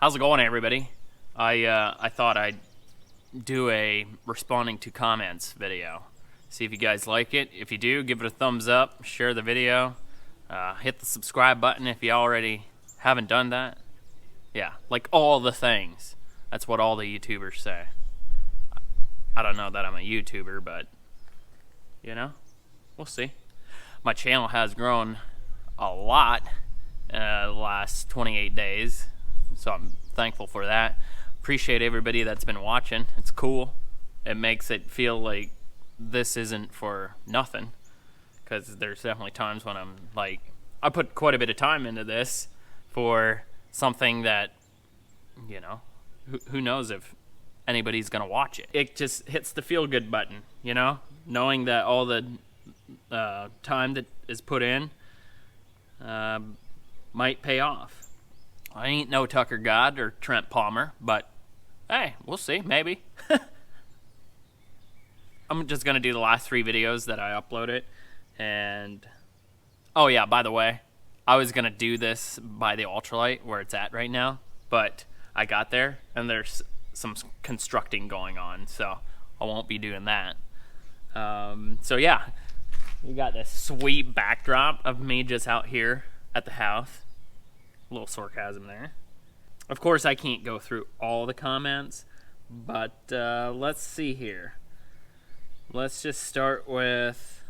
How's it going, everybody? I thought I'd do a responding to comments video. See if you guys like it. If you do, give it a thumbs up, share the video, hit the subscribe button if you already haven't done that. Yeah, like all the things. That's what all the YouTubers say. I don't know that I'm a YouTuber, but you know, we'll see. My channel has grown a lot the last 28 days. So I'm thankful for that. Appreciate everybody that's been watching. It's cool. It makes it feel like this isn't for nothing. Because there's definitely times when I'm like, I put quite a bit of time into this for something that, you know, who knows if anybody's going to watch it. It just hits the feel good button, you know? Knowing that all the time that is put in might pay off. I ain't no Tucker God or Trent Palmer, but hey, we'll see, maybe. I'm just going to do the last 3 videos that I uploaded. And, oh yeah, by the way, I was going to do this by the Ultralight, where it's at right now. But I got there, and there's some constructing going on, so I won't be doing that. So yeah, we got this sweet backdrop of me just out here at the house. A little sarcasm there. Of course, I can't go through all the comments, but let's see here. Let's just start with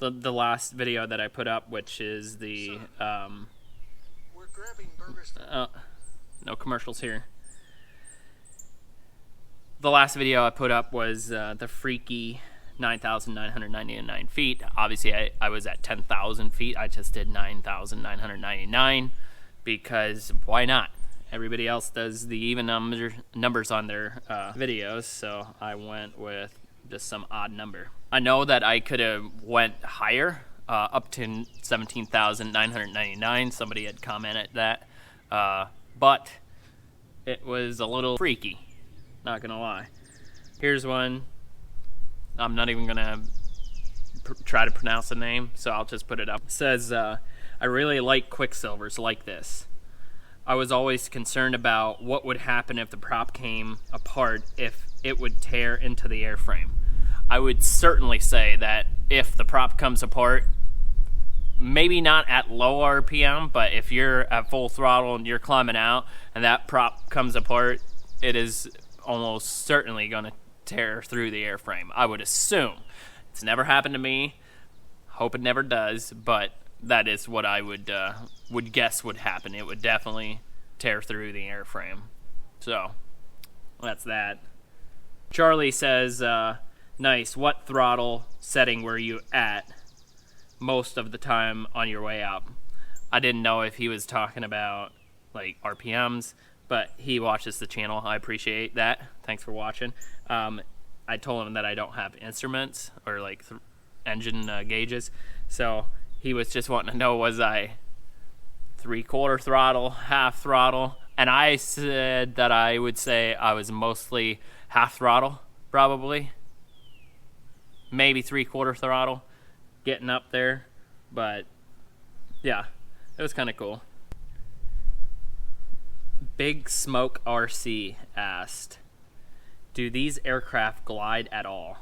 the last video that I put up, which is the we're grabbing burgers. No commercials here. The last video I put up was the freaky 9,999 feet. Obviously, I was at 10,000 feet. I just did 9,999 because why not? Everybody else does the even numbers on their videos, so I went with just some odd number. I know that I could have went higher, up to 17,999. Somebody had commented that, but it was a little freaky, not gonna lie. Here's one. I'm not even gonna try to pronounce the name, so I'll just put it up. It says, I really like Quicksilvers like this. I was always concerned about what would happen if the prop came apart, if it would tear into the airframe. I would certainly say that if the prop comes apart, maybe not at low RPM, but if you're at full throttle and you're climbing out and that prop comes apart, it is almost certainly gonna tear through the airframe. I would assume. It's never happened to me. Hope it never does, but that is what I would guess would happen. It would definitely tear through the airframe. So that's that. Charlie says, nice. What throttle setting were you at most of the time on your way up? I didn't know if he was talking about like RPMs, but he watches the channel. I appreciate that. Thanks for watching. I told him that I don't have instruments or like engine gauges, so he was just wanting to know, was I 3/4 throttle, half throttle, and I said that I would say I was mostly half throttle, probably, maybe 3/4 throttle, getting up there, but yeah, it was kind of cool. Big Smoke RC asked, do these aircraft glide at all?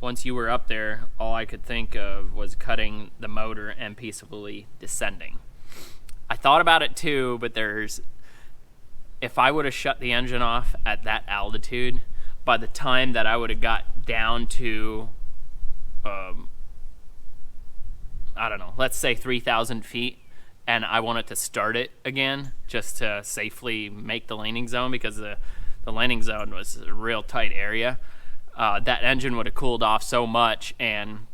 Once you were up there, all I could think of was cutting the motor and peacefully descending. I thought about it too, but if I would have shut the engine off at that altitude, by the time that I would have got down to, I don't know, let's say 3,000 feet, and I wanted to start it again just to safely make the landing zone, because the landing zone was a real tight area. That engine would have cooled off so much, and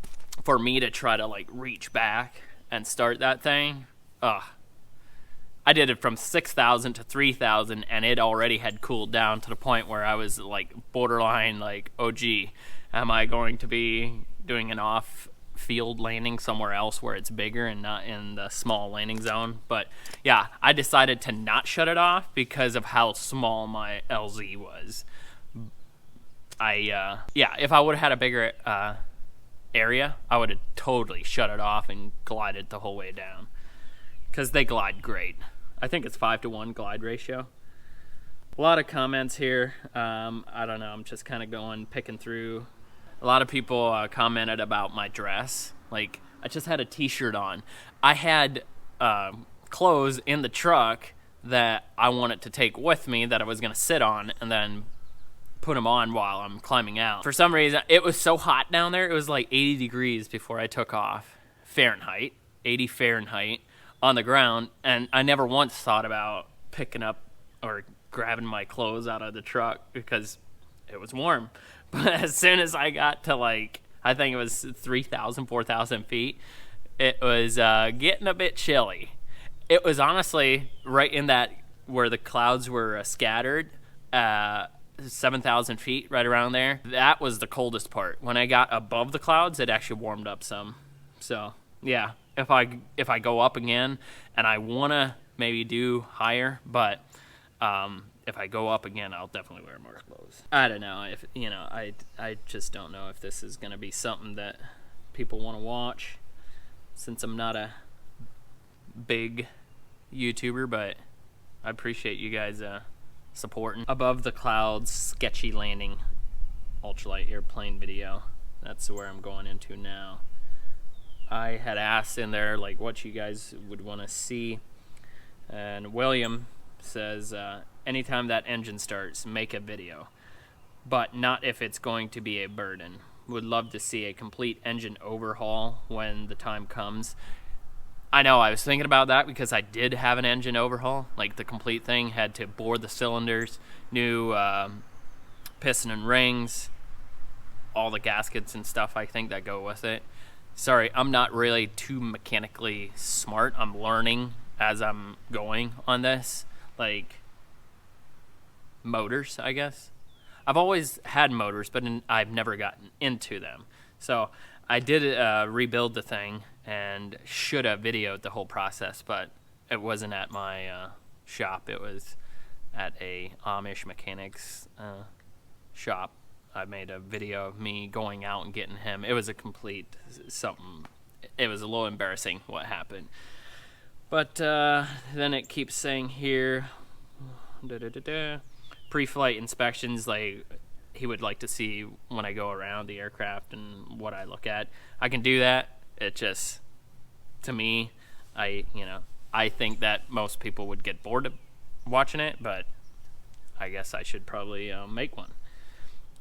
for me to try to like reach back and start that thing, I did it from 6,000 to 3,000, and it already had cooled down to the point where I was like borderline like, oh gee, am I going to be doing an off-field landing somewhere else where it's bigger and not in the small landing zone? But yeah, I decided to not shut it off because of how small my LZ was. Yeah, if I would have had a bigger area, I would have totally shut it off and glided the whole way down, because they glide great. I think it's 5-to-1 glide ratio. A lot of comments here. I don't know. I'm just kind of picking through. A lot of people commented about my dress. Like, I just had a t-shirt on. I had clothes in the truck that I wanted to take with me that I was going to sit on and then put them on while I'm climbing out. For some reason, it was so hot down there. It was like 80 degrees before I took off. Fahrenheit, 80 Fahrenheit on the ground. And I never once thought about picking up or grabbing my clothes out of the truck because it was warm. But as soon as I got to, like, I think it was 3,000, 4,000 feet, it was getting a bit chilly. It was honestly right in that where the clouds were scattered, 7,000 feet, right around there. That was the coldest part. When I got above the clouds, it actually warmed up some. So, yeah, if I go up again, and I want to maybe do higher, but if I go up again, I'll definitely wear more clothes. I don't know if, I just don't know if this is going to be something that people want to watch, since I'm not a big YouTuber, but I appreciate you guys supporting. Above the clouds, sketchy landing, ultralight airplane video. That's where I'm going into now. I had asked in there, like, what you guys would want to see, and William says, anytime that engine starts, make a video, but not if it's going to be a burden. Would love to see a complete engine overhaul when the time comes. I know, I was thinking about that because I did have an engine overhaul, like the complete thing. Had to bore the cylinders, new piston and rings, all the gaskets and stuff I think that go with it. Sorry, I'm not really too mechanically smart. I'm learning as I'm going on this, like motors, I guess. I've always had motors, but I've never gotten into them. So I did rebuild the thing and should have videoed the whole process, but it wasn't at my shop. It was at a Amish mechanics shop. I made a video of me going out and getting him. It was a complete something. It was a little embarrassing what happened. But then it keeps saying here, pre-flight inspections, like he would like to see when I go around the aircraft and what I look at. I can do that. It just, to me, I think that most people would get bored of watching it, but I guess I should probably make one.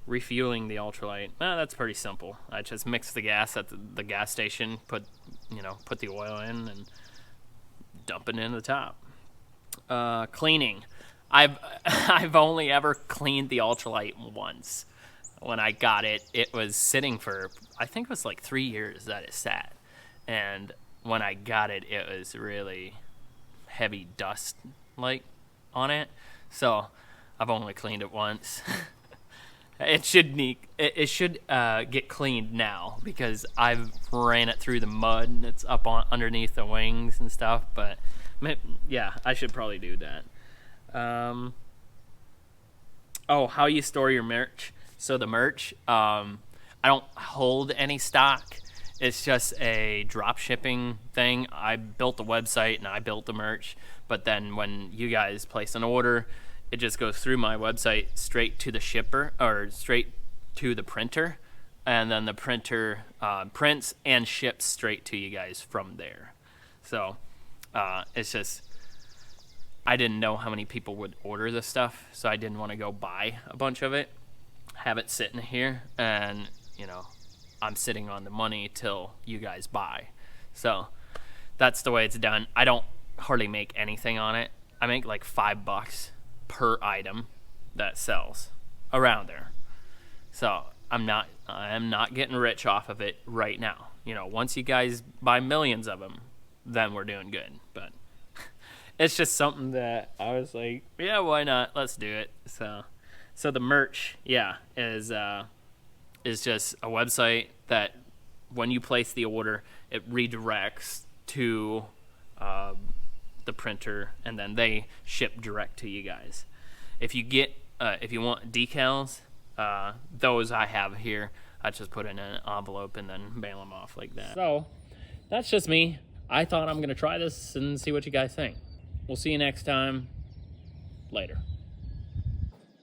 Refueling the ultralight, that's pretty simple. I just mix the gas at the gas station, put the oil in and dump it in the top. Cleaning. I've only ever cleaned the ultralight once. When I got it, it was sitting for, I think it was like 3 years that it sat. And when I got it, it was really heavy dust like on it. So I've only cleaned it once. It should get cleaned now because I've ran it through the mud and it's up underneath the wings and stuff. But yeah, I should probably do that. How you store your merch. So the merch, I don't hold any stock. It's just a drop shipping thing. I built the website and I built the merch, but then when you guys place an order, it just goes through my website straight to the shipper or straight to the printer, and then the printer prints and ships straight to you guys from there. So it's just, I didn't know how many people would order this stuff, so I didn't want to go buy a bunch of it, have it sitting here, and I'm sitting on the money till you guys buy. So that's the way it's done. I don't hardly make anything on it. I make like $5 per item that sells around there. So I'm not getting rich off of it right now. Once you guys buy millions of them, then we're doing good. But it's just something that I was like, yeah, why not? Let's do it. So the merch, is just a website that when you place the order, it redirects to the printer, and then they ship direct to you guys. If you want decals, those I have here. I just put in an envelope and then mail them off like that. So that's just me. I thought I'm gonna try this and see what you guys think. We'll see you next time. Later.